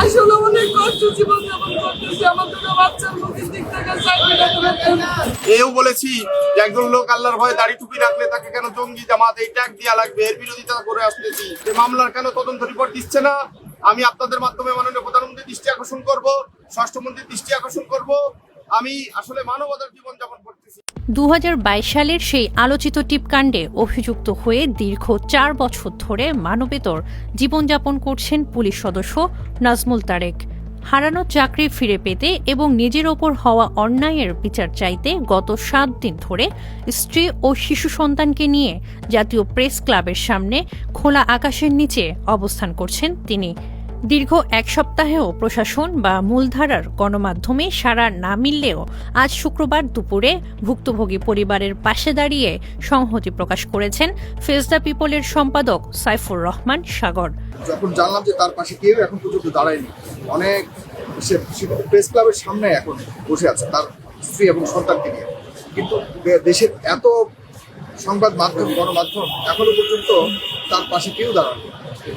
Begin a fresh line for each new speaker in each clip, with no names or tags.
আসলে অনেক কষ্ট জীবনযাপন করতেছি, আমার দুটো বাচ্চার মুখের দিক থেকে
এও বলেছি যে একজন লোক আল্লাহর ভয়ে দাড়ি টুপি রাখলে তাকে কেন জঙ্গি জামাত এই ট্যাগ দেওয়া লাগবে, এর বিরোধিতা করে আসতেছি। যে মামলার কেন তদন্ত রিপোর্ট দিচ্ছে না, আমি আপনাদের মাধ্যমে মাননীয় প্রধানমন্ত্রীর দৃষ্টি আকর্ষণ করব, স্বরাষ্ট্রমন্ত্রীর দৃষ্টি আকর্ষণ করব। আমি আসলে মানবতার জীবনযাপন করতেছি।
2022 সালের সেই আলোচিত টিপকাণ্ডে অভিযুক্ত হয়ে দীর্ঘ 4 বছর ধরে মানবেতর জীবনযাপন করছেন পুলিশ সদস্য নাজমুল তারেক। হারানো চাকরি ফিরে পেতে এবং নিজের ওপর হওয়া অন্যায়ের বিচার চাইতে গত 7 দিন ধরে স্ত্রী ও শিশু সন্তানকে নিয়ে জাতীয় প্রেস ক্লাবের সামনে খোলা আকাশের নিচে অবস্থান করছেন তিনি। দীর্ঘ 1 সপ্তাহেও প্রশাসন বা মূলধারার গণমাধ্যমে সাড়া না মিললেও আজ শুক্রবার দুপুরে ভুক্তভোগী পরিবারের পাশে দাঁড়িয়ে সংহতি প্রকাশ করেছেন ফেস দ্য পিপলের সম্পাদক সাইফুর রহমান সাগর।
যখন জানলাম যে তার পাশে কেউ এখন পর্যন্ত দাঁড়ায়নি, অনেক প্রেস ক্লাবের সামনে এখন বসে আছে তার স্ত্রী এবং সন্তানকে নিয়ে, কিন্তু দেশের এত সংবাদ মাধ্যম গণমাধ্যম এখনো পর্যন্ত তার পাশে কেউ দাঁড়ানো,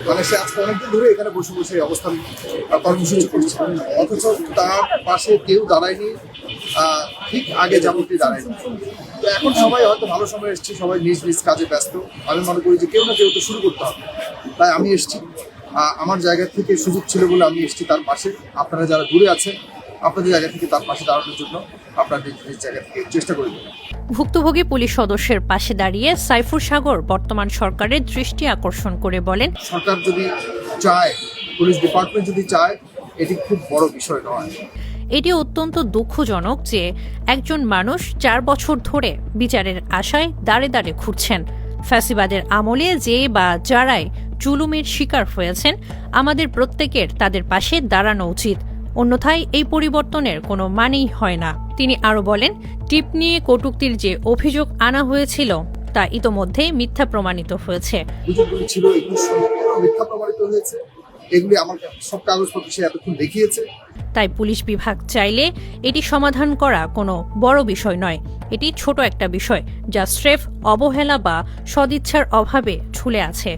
মানে সে আজকে অনেকদিন ধরে এখানে বসে বসে অবস্থান কর্মসূচি করছে, অথচ তার পাশে কেউ দাঁড়ায়নি, ঠিক আগে যেমনটি দাঁড়ায়নি। তো এখন সবাই হয়তো ভালো সময় এসছে, সবাই নিজ নিজ কাজে ব্যস্ত। আমি মনে করি যে কেউ না কেউ তো শুরু করতে হবে, তাই আমি এসছি। আমার জায়গা থেকে সুযোগ ছিল বলে আমি এসছি তার পাশে। আপনারা যারা দূরে আছেন, আপনাদের জায়গা থেকে তার পাশে দাঁড়ানোর জন্য আপনাদের নিজ জায়গা থেকে চেষ্টা করে দেবেন।
ভুক্তভোগী পুলিশ সদস্যের পাশে দাঁড়িয়ে সাইফুর সাগর বর্তমান সরকারের দৃষ্টি আকর্ষণ করে বলেন,
সরকার যদি চায়, পুলিশ ডিপার্টমেন্ট যদি চায়, এটি খুব বড় বিষয় নয়।
এটি অত্যন্ত দুঃখজনক যে একজন মানুষ 4 বছর ধরে বিচারের আশায় দাঁড়ে দাঁড়ে ঘুরছেন। ফ্যাসিবাদের আমলে যে বা যারাই জুলুমের শিকার হয়েছেন, আমাদের প্রত্যেকের তাদের পাশে দাঁড়ানো উচিত, অন্যথায় এই পরিবর্তনের কোনো মানেই হয় না। তিনি আরও বলেন, টিপ নিয়ে কটূক্তির যে অভিযোগ আনা হয়েছিল তা ইতোমধ্যে মিথ্যা প্রমাণিত হয়েছে।
অভিযোগগুলি ছিল, এগুলি সম্পূর্ণ মিথ্যা প্রমাণিত হয়েছে। এগুলি আমার সব কাগজপত্র সে এতক্ষণ দেখিয়েছে।
তাই পুলিশ বিভাগ চাইলে এটি সমাধান করা কোনো বড় বিষয় নয়। এটি ছোট একটা বিষয় যা স্রেফ অবহেলা বা সদিচ্ছার অভাবে ঝুলে আছে।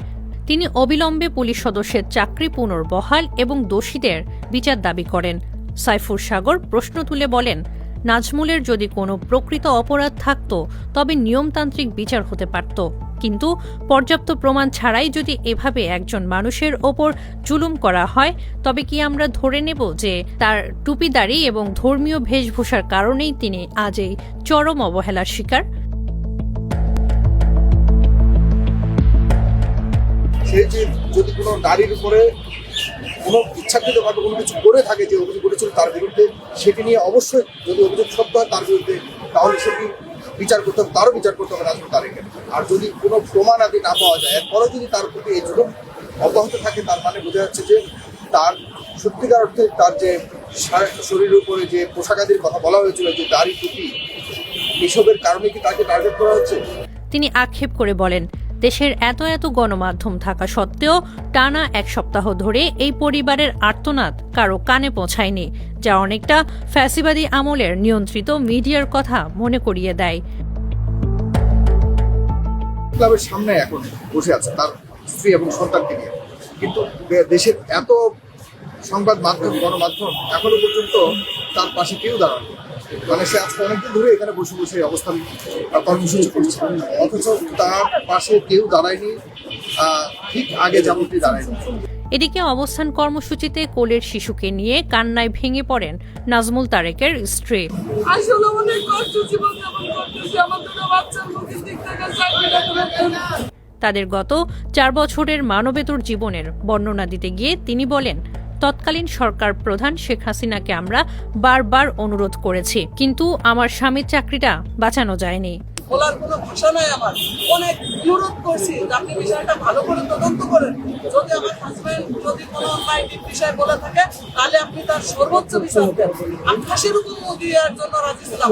তিনি অবিলম্বে পুলিশ সদস্যের চাকরি পুনর্বহাল এবং দোষীদের বিচার দাবি করেন। সাইফুর সাগর প্রশ্ন তুলে বলেন, নাজমুলের যদি কোনো প্রকৃত অপরাধ থাকত তবে নিয়মতান্ত্রিক বিচার হতে পারত, কিন্তু পর্যাপ্ত প্রমাণ ছাড়াই যদি এভাবে একজন মানুষের ওপর জুলুম করা হয় তবে কি আমরা ধরে নেব যে তার টুপিদারি এবং ধর্মীয় বেশভূষার কারণেই তিনি আজ এই চরম অবহেলার শিকার?
সে যে যদি কোনো নারীর উপরে কোনো ইচ্ছাকৃতভাবে কোনো কিছু করে থাকে, যে অভিযোগ করেছিল তার বিরুদ্ধে, সেটি নিয়ে অবশ্যই যদি অভিযোগ সত্য হয় তার বিরুদ্ধে, তাহলে সেটি বিচার করতে হবে, তারও বিচার করতে হবে নাজমুল তারেকের। আর যদি কোনো প্রমাণ আদি না পাওয়া যায়, এরপরেও যদি তার প্রতি এই জুলুম অব্যাহত থাকে, তার মানে বোঝা যাচ্ছে যে তার সত্যিকার অর্থে তার যে শরীরের উপরে যে পোশাকাদির কথা বলা হয়েছিল, যে দাড়ি টুপি, এসবের কারণে কি তাকে টার্গেট করা হচ্ছে?
তিনি আক্ষেপ করে বলেন, দেশের এত গণমাধ্যম থাকা সত্ত্বেও টানা 1 সপ্তাহ ধরে এই পরিবারের আর্তনাদ কারো কানে পৌঁছায়নি, যা অনেকটা ফ্যাসিবাদী আমলের নিয়ন্ত্রিত মিডিয়ার কথা মনে করিয়ে দেয়।
ক্লাবের সামনে এখন বসে আছে তার স্ত্রী এবং সন্তানকে নিয়ে, কিন্তু দেশের এত সংবাদ মাধ্যম গণমাধ্যম এখনো পর্যন্ত তার পাশে কেউ দাঁড়ানো, মানে সে আজকে অনেকদিন ধরে এখানে বসে বসে অবস্থান কর্মসূচি করছে, অথচ তার পাশে কেউ দাঁড়ায়নি, ঠিক আগে যেমনটি দাঁড়ায়নি।
এদিকে অবস্থান কর্মসূচিতে কোলের শিশুকে নিয়ে কান্নায় ভেঙে পড়েন নাজমুল তারেকের স্ত্রী।
আসলে অনেক কষ্ট জীবনযাপন করতেছি, আমার দুটো বাচ্চার মুখের দিক থেকে
তাদের গত 4 বছরের মানবেতর জীবনের বর্ণনা দিতে গিয়ে তিনি বলেন, তৎকালীন সরকার প্রধান শেখ হাসিনাকে আমরা বারবার অনুরোধ করেছি, কিন্তু আমার স্বামীর চাকরিটা বাঁচানো যায়নি।
বলার কোনো ভাষা নাই আমার। অনেক অনুরোধ করছি যে আপনি বিষয়টা ভালো করে তদন্ত করেন, যদি আমার হাজবেন্ড যদি কোনো অন্যায় বিষয় বলে থাকে তাহলে আপনি তার সর্বোচ্চ বিচার দেন। আমি ফাঁসির হুকুম দেওয়ার জন্য রাজি ছিলাম,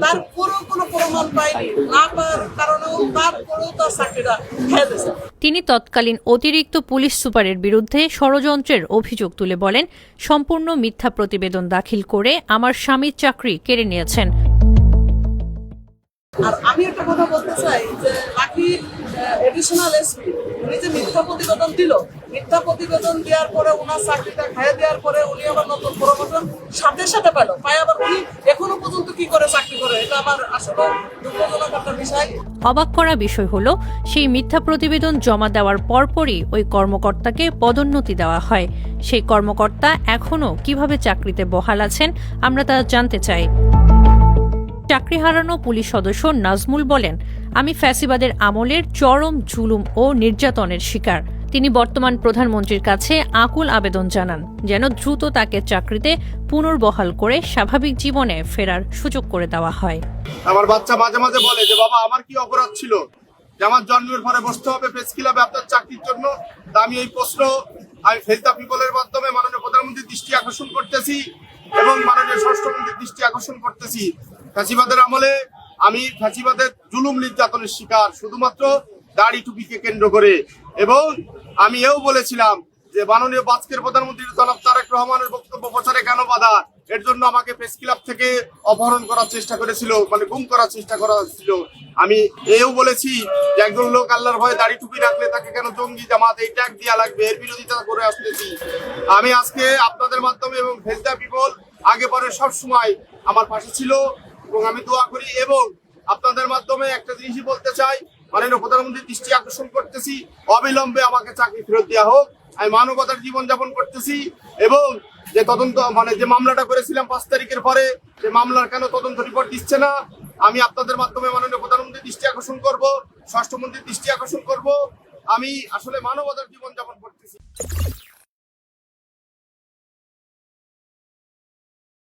তারপরেও কোনো প্রমাণ পাইনি, না পাওয়ার কারণেও তারপরেও তার চাকরিটা খেয়ে দিয়েছে।
তিনি তৎকালীন অতিরিক্ত পুলিশ সুপারের বিরুদ্ধে ষড়যন্ত্রের অভিযোগ তুলে বলেন, সম্পূর্ণ মিথ্যা প্রতিবেদন দাখিল করে আমার স্বামীর চাকরি কেড়ে নিয়েছেন।
আর আমি একটা কথা বলতে চাই যে লাকি এডিশনাল এসপি উনি যে মিথ্যা প্রতিবেদন দিল, মিথ্যা প্রতিবেদন দেওয়ার পরে ওনার চাকরিটা খাইয়ে দেওয়ার পরে উনি আবার নতুন প্রমোশন সাথে সাথে পেল, পাই আবার উনি এখনো পর্যন্ত কি করে চাকরি করে, এটা আমার আসলে দুঃখজনক একটা বিষয়।
অবাক করা বিষয় হলো সেই মিথ্যা প্রতিবেদন জমা দেওয়ার পরপরই ওই কর্মকর্তাকে পদোন্নতি দেওয়া হয়। সেই কর্মকর্তা এখনও কিভাবে চাকরিতে বহাল আছেন আমরা তা জানতে চাই। চাকরি হারানো পুলিশ সদস্য নাজমুল বলেন, আমি ফ্যাসিবাদের আমলের চরম জুলুম ও নির্যাতনের শিকার। তিনি বর্তমান প্রধানমন্ত্রীর কাছে আকুল আবেদন জানান যেন দ্রুত তাকে চাকরিতে পুনর্বহাল করে স্বাভাবিক জীবনে ফেরার সুযোগ করে দেওয়া হয়।
আমার বাচ্চা মাঝে মাঝে বলে যে বাবা আমার কি অপরাধ ছিল যে আমার জন্মের পরে বসতে হবে প্রেস ক্লাবে আপনার চাকরির জন্য। তা আমি এই প্রশ্ন আমি ফেস দ্য পিপলের মাধ্যমে মাননীয় প্রধানমন্ত্রীর দৃষ্টি আকর্ষণ করতেছি এবং মাননীয় স্বরাষ্ট্রমন্ত্রীর দৃষ্টি আকর্ষণ করতেছি। ফ্যাসিবাদের আমলে আমি ফ্যাসিবাদের জুলুম নির্যাতনের শিকার শুধুমাত্র দাড়ি টুপিকে কেন্দ্র করে। এবং আমি এও বলেছিলাম যে মাননীয় আজকের প্রধানমন্ত্রী জনাব তারেক রহমানের বক্তব্য প্রচারে কেন বাধা, এর জন্য আমাকে প্রেস ক্লাব থেকে অপহরণ করার চেষ্টা করেছিল, মানে গুম করার চেষ্টা করা হচ্ছিল। আমি এও বলেছি যে একজন লোক আল্লাহর ভয়ে দাড়ি টুপি রাখলে তাকে কেন জঙ্গি জামাত এই ট্যাগ দেওয়া লাগবে, এর বিরোধিতা করে আসতেছি। আমি আজকে আপনাদের মাধ্যমে এবং ফেস দ্য পিপল আগে পরে সব সময় আমার পাশে ছিল এবং আমি দোয়া করি। এবং আপনাদের মাধ্যমে একটা জিনিসই বলতে চাই, মাননীয় প্রধানমন্ত্রীর দৃষ্টি আকর্ষণ করতেছি অবিলম্বে আমাকে চাকরি ফেরত দেওয়া হোক। আমি মানবতার জীবন যাপন করতেছি এবং যে তদন্ত মানে যে মামলাটা করেছিলাম 5 তারিখের পরে, যে মামলার কেন তদন্ত রিপোর্ট দিচ্ছে না, আমি আপনাদের মাধ্যমে মাননীয় প্রধানমন্ত্রীর দৃষ্টি আকর্ষণ করব, স্বরাষ্ট্রমন্ত্রীর দৃষ্টি আকর্ষণ করব। আমি আসলে মানবতার জীবন যাপন করতেছি।